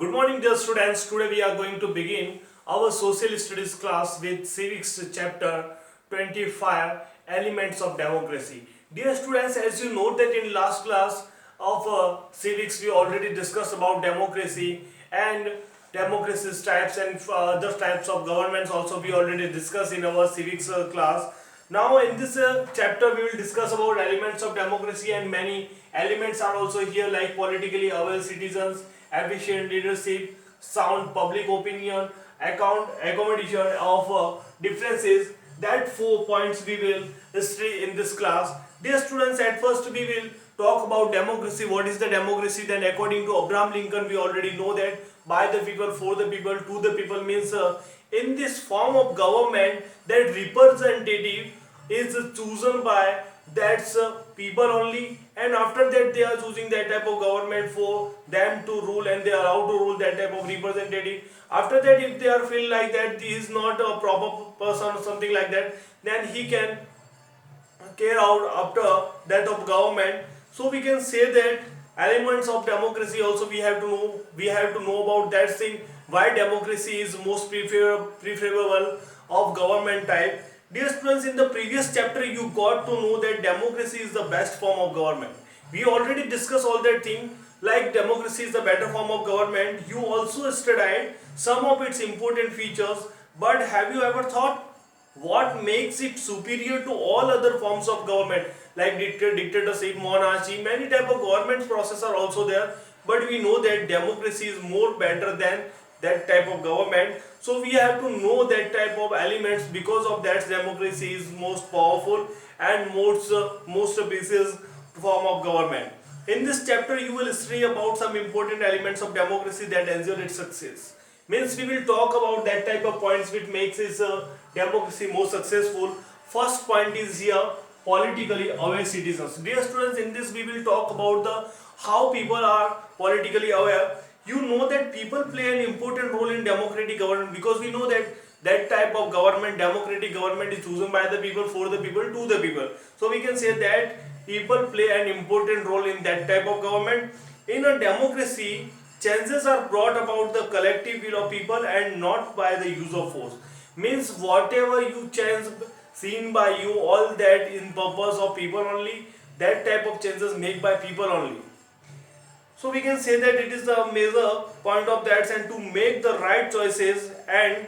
Good morning, dear students. Today we are going to begin our social studies class with civics chapter 25 elements of democracy. Dear students, as you know that in last class of civics we already discussed about democracy and democracy's types and other types of governments also we already discussed in our civics class. Now in this chapter we will discuss about elements of democracy, and many elements are also here like politically aware citizens, efficient leadership, sound public opinion, accommodation of differences. That 4 points we will study in this class. Dear students, at first we will talk about democracy. What is the democracy? Then according to Abraham Lincoln we already know that by the people, for the people, to the people means in this form of government that representative is chosen by that's people only, and after that they are choosing that type of government for them to rule, and they are allowed to rule that type of representative. After that, if they are feel like that he is not a proper person or something like that, then he can care out after that of government. So we can say that elements of democracy also we have to know about that thing, why democracy is most preferable of government type. Dear students, in the previous chapter you got to know that democracy is the best form of government. We already discussed all that thing, like democracy is the better form of government. You also studied some of its important features, but have you ever thought what makes it superior to all other forms of government like dictatorship, monarchy? Many type of government process are also there, but we know that democracy is more better than that type of government. So we have to know that type of elements. Because of that, democracy is most powerful and most precise form of government. In this chapter you will study about some important elements of democracy that ensure its success. Means we will talk about that type of points which makes its democracy more successful. First point is here, politically aware citizens. Dear students, in this we will talk about the how people are politically aware. You know that people play an important role in democratic government, because we know that that type of government, democratic government, is chosen by the people, for the people, to the people. So we can say that people play an important role in that type of government. In a democracy, changes are brought about the collective will of people and not by the use of force. Means whatever you change seen by you, all that in purpose of people only, that type of changes made by people only. So we can say that it is the major point of that, and to make the right choices and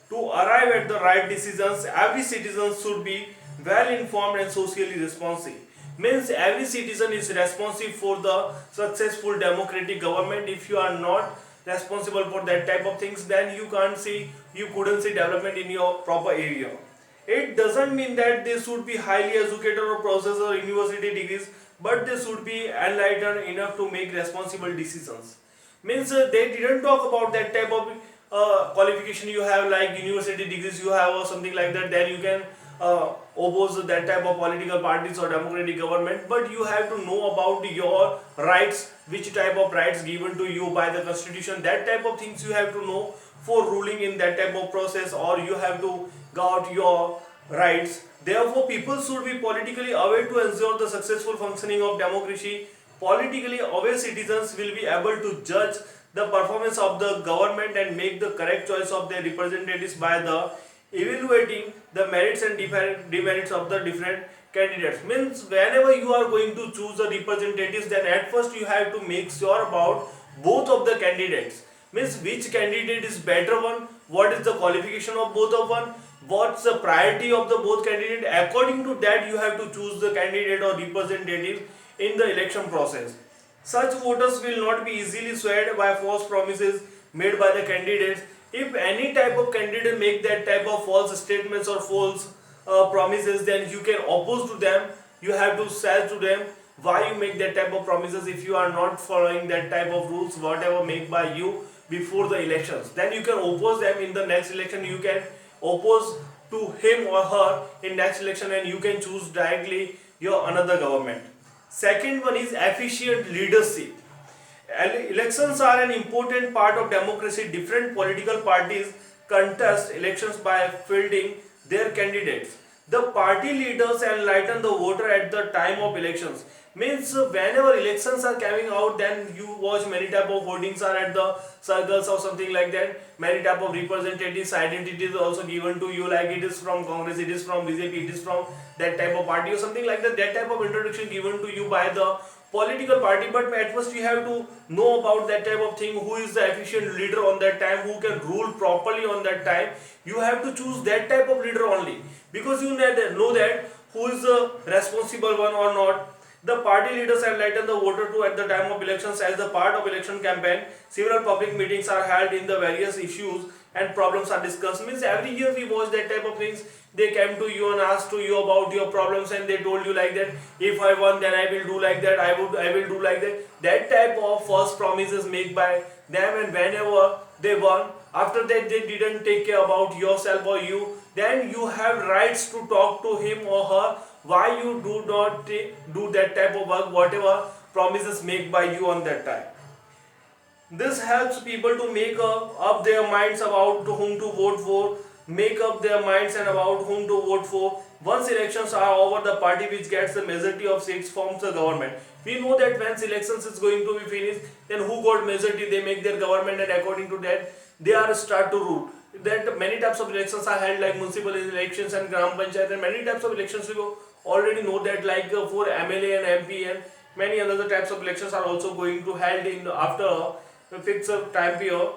to arrive at the right decisions, every citizen should be well informed and socially responsive. Means every citizen is responsive for the successful democratic government. If you are not responsible for that type of things, then you couldn't see development in your proper area. It doesn't mean that they should be highly educated or possess or university degrees, but they should be enlightened enough to make responsible decisions. Means they didn't talk about that type of qualification you have, like university degrees you have or something like that, then you can oppose that type of political parties or democratic government. But you have to know about your rights, which type of rights given to you by the constitution, that type of things you have to know for ruling in that type of process, or you have to guard your rights. Therefore, people should be politically aware to ensure the successful functioning of democracy. Politically aware citizens will be able to judge the performance of the government and make the correct choice of their representatives by the evaluating the merits and demerits of the different candidates. Means whenever you are going to choose the representatives, then at first you have to make sure about both of the candidates. Means which candidate is better one, what is the qualification of both of one, what's the priority of the both candidate. According to that you have to choose the candidate or representative in the election process. Such voters will not be easily swayed by false promises made by the candidates. If any type of candidate make that type of false statements or false promises, then you can oppose to them. You have to say to them why you make that type of promises. If you are not following that type of rules whatever made by you before the elections, then you can oppose them in the next election. You can oppose to him or her in next election, and you can choose directly your another government. Second one is efficient leadership. Elections are an important part of democracy. Different political parties contest elections by fielding their candidates. The party leaders enlighten the voter at the time of elections. Means whenever elections are coming out, then you watch many type of hoardings are at the circles or something like that. Many type of representatives identities also given to you, like it is from Congress, it is from BJP, it is from that type of party or something like that. That type of introduction given to you by the political party. But at first you have to know about that type of thing, who is the efficient leader on that time, who can rule properly on that time. You have to choose that type of leader only, because you know that who is the responsible one or not. The party leaders enlighten the voter to at the time of elections. As the part of election campaign, several public meetings are held in the various issues and problems are discussed. Means every year we watch that type of things. They came to you and asked to you about your problems, and they told you like that, if I won then I will do like that, I will do like that. That type of false promises made by them, and whenever they won, after that they didn't take care about yourself or you, then you have rights to talk to him or her why you do not do that type of work, whatever promises made by you on that time. This helps people to make up their minds about whom to vote for, make up their minds and about whom to vote for. Once elections are over, the party which gets the majority of seats forms the government. We know that once elections is going to be finished, then who got majority, they make their government, and according to that, they are start to rule. That many types of elections are held, like municipal elections and gram panchayat, and many types of elections we already know that, like for MLA and MP and many other types of elections are also going to held in after fixed time period.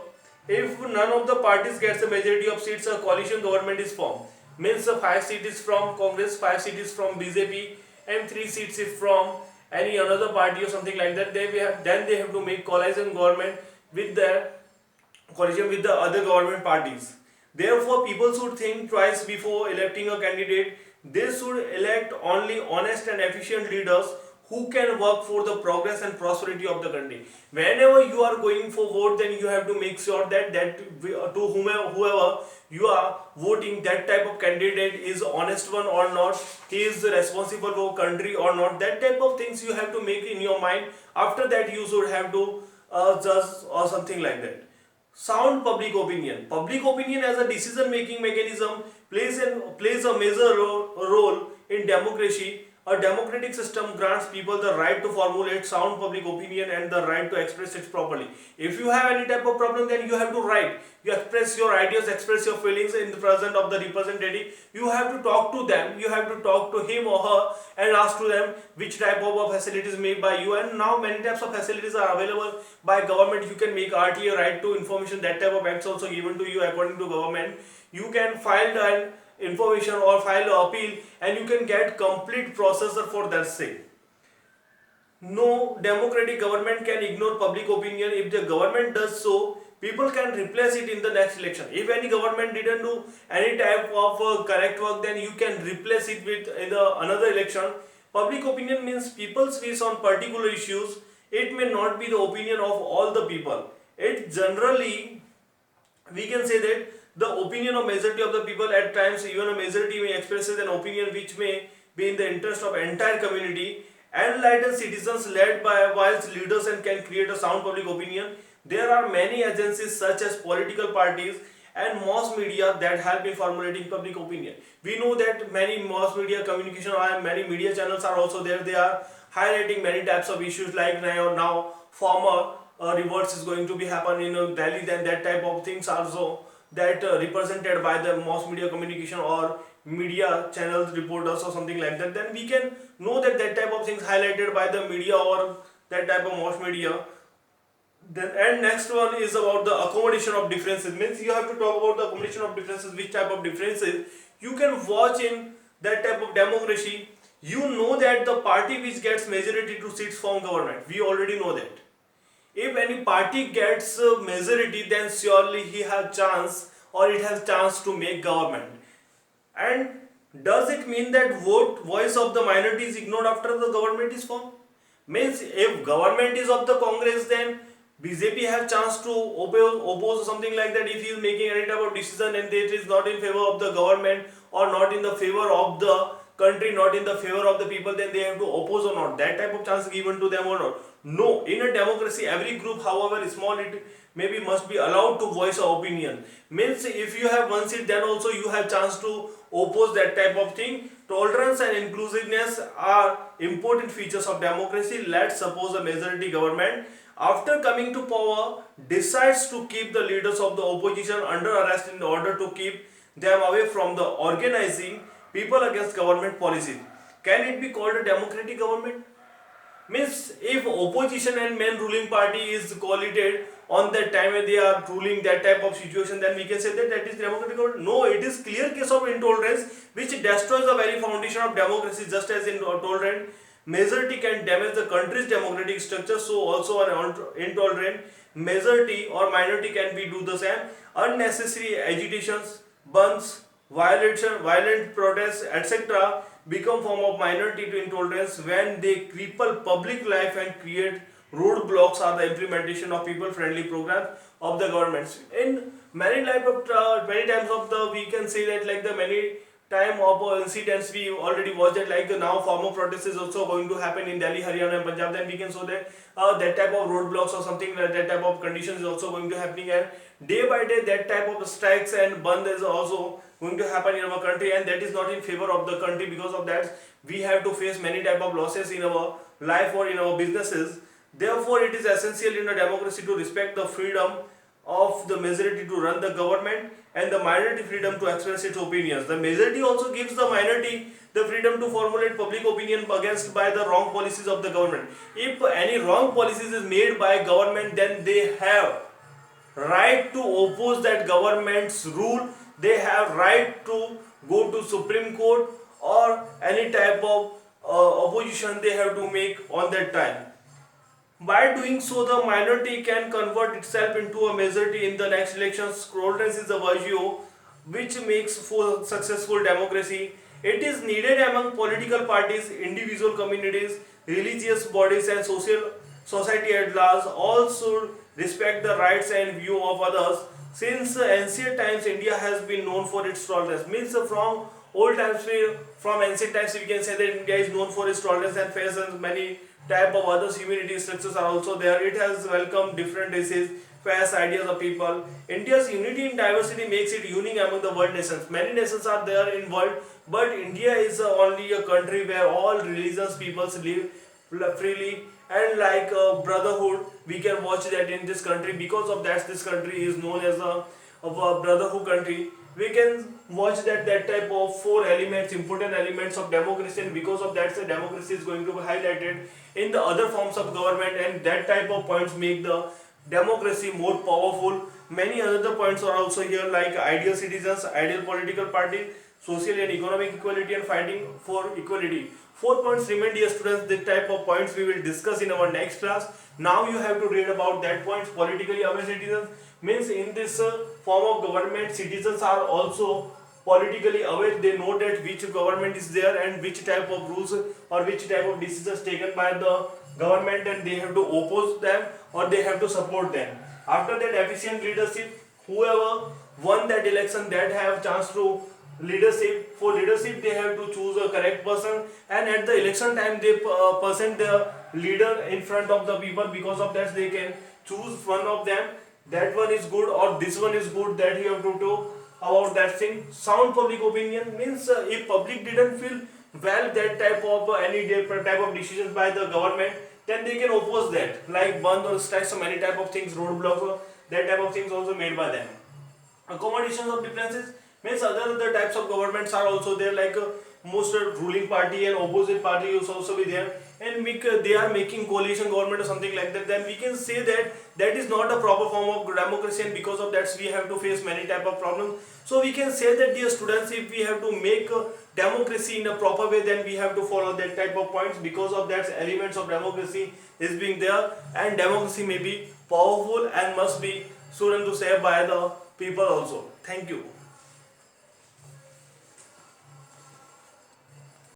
If none of the parties gets a majority of seats, a coalition government is formed. Means 5 seats is from Congress, 5 seats is from BJP, and 3 seats is from any another party or something like that. Then they have to make coalition government with the coalition with the other government parties. Therefore, people should think twice before electing a candidate. They should elect only honest and efficient leaders who can work for the progress and prosperity of the country. Whenever you are going for vote, then you have to make sure that to whoever you are voting, that type of candidate is honest one or not, he is responsible for country or not. That type of things you have to make in your mind. After that, you should have to judge or something like that. Sound public opinion. Public opinion as a decision making mechanism plays a major role in democracy. A democratic system grants people the right to formulate sound public opinion and the right to express it properly. If you have any type of problem, then you have to write. You express your ideas, express your feelings in the presence of the representative. You have to talk to them. You have to talk to him or her and ask to them which type of facilities made by you. And now many types of facilities are available by government. You can make RTA, right to information. That type of acts also given to you according to government. You can file an information or file an appeal, and you can get complete processor for that sake. No democratic government can ignore public opinion. If the government does so, people can replace it in the next election. If any government didn't do any type of correct work, then you can replace it with another election. Public opinion means people's views on particular issues. It may not be the opinion of all the people. It generally, we can say that the opinion of majority of the people. At times even a majority may express an opinion which may be in the interest of entire community. Enlightened citizens led by wise leaders and can create a sound public opinion. There are many agencies such as political parties and mass media that help in formulating public opinion. We know that many mass media communication and many media channels are also there. They are highlighting many types of issues, like now former revolts is going to be happen in Delhi, then that type of things also that represented by the mass media communication or media channels reporters or something like that. Then we can know that type of things highlighted by the media or that type of mass media. Then and next one is about the accommodation of differences. Means you have to talk about the accommodation of differences, which type of differences you can watch in that type of democracy. You know that the party which gets majority to seats form government. We already know that. If any party gets a majority, then surely he has chance or it has chance to make government. And does it mean that voice of the minority is ignored after the government is formed? Means if government is of the Congress, then BJP has chance to oppose or something like that. If he is making any type of decision and it is not in favor of the government or not in the favor of the country not in the favor of the people, then they have to oppose or not, that type of chance given to them or not. No, in a democracy every group, however small it maybe, must be allowed to voice an opinion. Means if you have one seat, then also you have chance to oppose that type of thing. Tolerance and inclusiveness are important features of democracy. Let's suppose a majority government, after coming to power, decides to keep the leaders of the opposition under arrest in order to keep them away from the organizing people against government policies. Can it be called a democratic government? Means if opposition and main ruling party is collated on that time when they are ruling that type of situation, then we can say that that is democratic government. No, it is clear case of intolerance which destroys the very foundation of democracy. Just as intolerant majority can damage the country's democratic structure, so also an intolerant majority or minority can be do the same. Unnecessary agitations, burns, violent protests, etc. become form of minority to intolerance when they cripple public life and create roadblocks are the implementation of people-friendly programs of the governments. In many times of the we can say that like the many time of incidents we already watched that like now farmer protests is also going to happen in Delhi, Haryana and Punjab, then we can show that that type of roadblocks or something like that type of conditions is also going to happening, and day by day that type of strikes and band is also going to happen in our country, and that is not in favor of the country. Because of that we have to face many type of losses in our life or in our businesses. Therefore it is essential in a democracy to respect the freedom of the majority to run the government and the minority freedom to express its opinions. The majority also gives the minority the freedom to formulate public opinion against by the wrong policies of the government. If any wrong policies is made by government, then they have right to oppose that government's rule. They have right to go to Supreme Court or any type of opposition they have to make on that time. By doing so, the minority can convert itself into a majority in the next elections. Tolerance is a virtue which makes for successful democracy. It is needed among political parties, individual communities, religious bodies, and society at large. All should respect the rights and view of others. Since ancient times, India has been known for its tolerance. Means from old times, from ancient times, we can say that India is known for its tolerance and faces many type of other humanity structures are also there. It has welcomed different races, faith, ideas of people. India's unity in diversity makes it unique among the world nations. Many nations are there in world, but India is only a country where all religions peoples live freely and like brotherhood. We can watch that in this country. Because of that, this country is known as a brotherhood country. We can watch that type of four elements, important elements of democracy, and because of that, the democracy is going to be highlighted in the other forms of government, and that type of points make the democracy more powerful. Many other points are also here like ideal citizens, ideal political party, social and economic equality, and fighting for equality. 4 points remain, dear students. This type of points we will discuss in our next class. Now you have to read about that points. Politically aware citizens means in this form of government, citizens are also politically aware. They know that which government is there and which type of rules or which type of decisions taken by the government, and they have to oppose them or they have to support them. After that, efficient leadership. Whoever won that election, that have chance to leadership. For leadership they have to choose a correct person, and at the election time they present the leader in front of the people. Because of that they can choose one of them, that one is good or this one is good, that you have to do about that thing. Sound public opinion means if public didn't feel well that type of any type of decisions by the government, then they can oppose that, like band or strike, so many type of things, roadblocks, that type of things also made by them. Accommodations of differences means other types of governments are also there, like most ruling party and opposite party is also be there, and they are making coalition government or something like that, then we can say that that is not a proper form of democracy, and because of that we have to face many type of problems. So we can say that, dear students, if we have to make democracy in a proper way, then we have to follow that type of points. Because of that, elements of democracy is being there, and democracy may be powerful and must be student to say by the people also. Thank you.